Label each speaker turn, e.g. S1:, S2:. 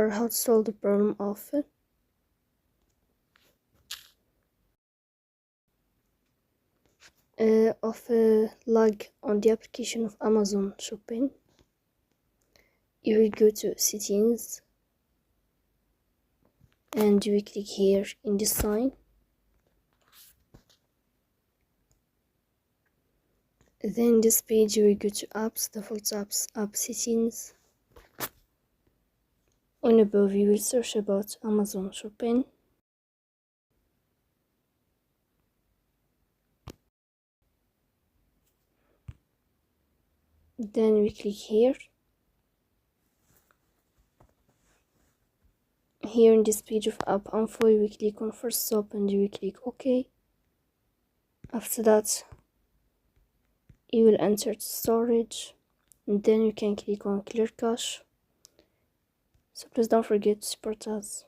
S1: discover how to solve the problem of a lag on the application of Amazon Shopping. You will go to settings and you will click here in this sign. Then this page you will go to apps, default apps, app settings. On above you will search about Amazon Shopping. Then we click here. Here in this page of app info you will click on first stop and you will click OK. After that you will enter storage and then you can click on clear cache. So please don't forget to support us.